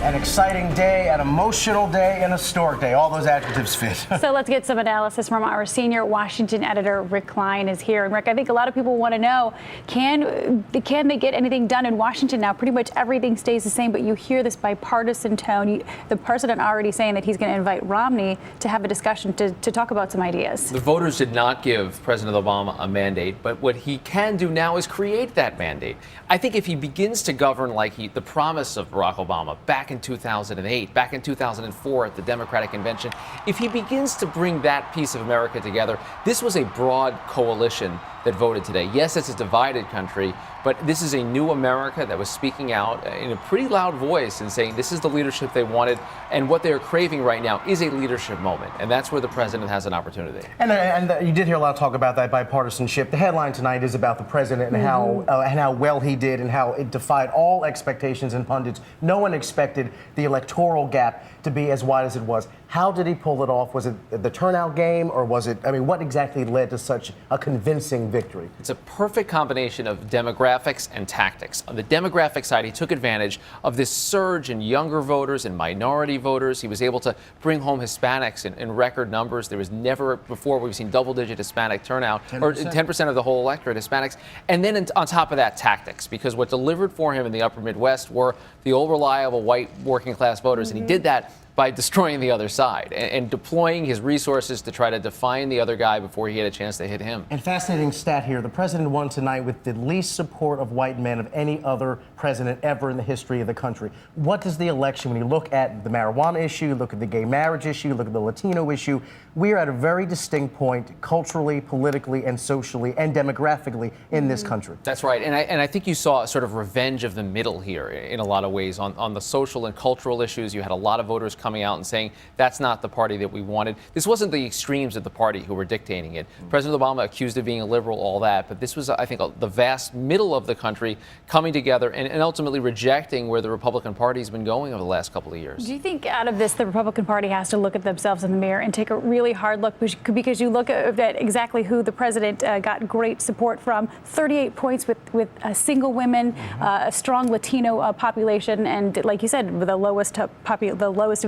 An exciting day, an emotional day, an historic day. All those adjectives fit. So let's get some analysis from our senior Washington editor, Rick Klein, is here. And Rick, I think a lot of people want to know, can they get anything done in Washington now? Pretty much everything stays the same, but you hear this bipartisan tone. The president already saying that he's going to invite Romney to have a discussion to talk about some ideas. The voters did not give President Obama a mandate, but what he can do now is create that mandate. I think if he begins to govern like the promise of Barack Obama back in 2008, back in 2004 at the Democratic Convention, if he begins to bring that piece of America together, this was a broad coalition that voted today. Yes, it's a divided country, but this is a new America that was speaking out in a pretty loud voice and saying this is the leadership they wanted, and what they're craving right now is a leadership moment, and that's where the president has an opportunity. And you did hear a lot of talk about that bipartisanship. The headline tonight is about the president and how well he did and how it defied all expectations and pundits. No one expected the electoral gap to be as wide as it was. How did he pull it off? Was it the turnout game, or was it, what exactly led to such a convincing victory? It's a perfect combination of demographics and tactics. On the demographic side, he took advantage of this surge in younger voters and minority voters. He was able to bring home Hispanics in record numbers. There was never before we've seen double-digit Hispanic turnout, 10%. Or 10% of the whole electorate Hispanics. And then on top of that, tactics, because what delivered for him in the upper Midwest were the old reliable white working-class voters, and he did that by destroying the other side and deploying his resources to try to define the other guy before he had a chance to hit him. And fascinating stat here, the president won tonight with the least support of white men of any other president ever in the history of the country. What does the election, when you look at the marijuana issue, look at the gay marriage issue, look at the Latino issue, we are at a very distinct point culturally, politically, and socially, and demographically in this country. That's right. And I think you saw a sort of revenge of the middle here in a lot of ways. On the social and cultural issues, you had a lot of voters coming out and saying that's not the party that we wanted. This wasn't the extremes of the party who were dictating it. President Obama accused of being a liberal, all that, but this was, I think, the vast middle of the country coming together and ultimately rejecting where the Republican Party has been going over the last couple of years. Do you think out of this, the Republican Party has to look at themselves in the mirror and take a really hard look, because you look at exactly who the president got great support from, 38 points with single women, a strong Latino population, and like you said, the lowest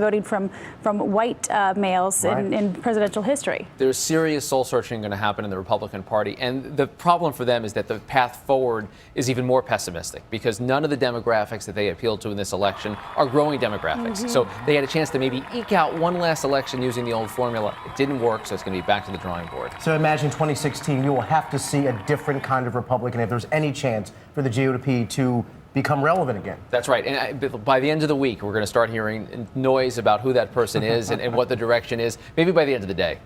voting from white males in presidential history. There's serious soul searching going to happen in the Republican Party, and the problem for them is that the path forward is even more pessimistic because none of the demographics that they appealed to in this election are growing demographics. So they had a chance to maybe eke out one last election using the old formula. It didn't work, so it's going to be back to the drawing board. So imagine 2016, you will have to see a different kind of Republican if there's any chance for the GOP to become relevant again. That's right. And by the end of the week, we're going to start hearing noise about who that person is and what the direction is, maybe by the end of the day.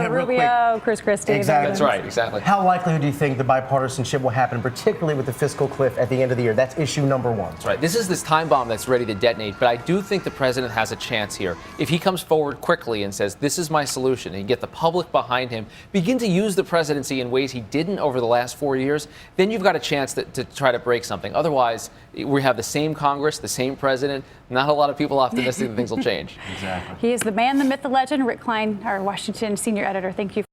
Rubio, Chris Christie. Exactly. That's right, exactly. How likely do you think the bipartisanship will happen, particularly with the fiscal cliff at the end of the year? That's issue number one. That's right. This is this time bomb that's ready to detonate, but I do think the president has a chance here. If he comes forward quickly and says, this is my solution, and get the public behind him, begin to use the presidency in ways he didn't over the last 4 years, then you've got a chance to try to break something. Otherwise, we have the same Congress, the same president, not a lot of people optimistic that things will change. Exactly. He is the man, the myth, the legend, Rick Klein, our Washington senior editor. Thank you.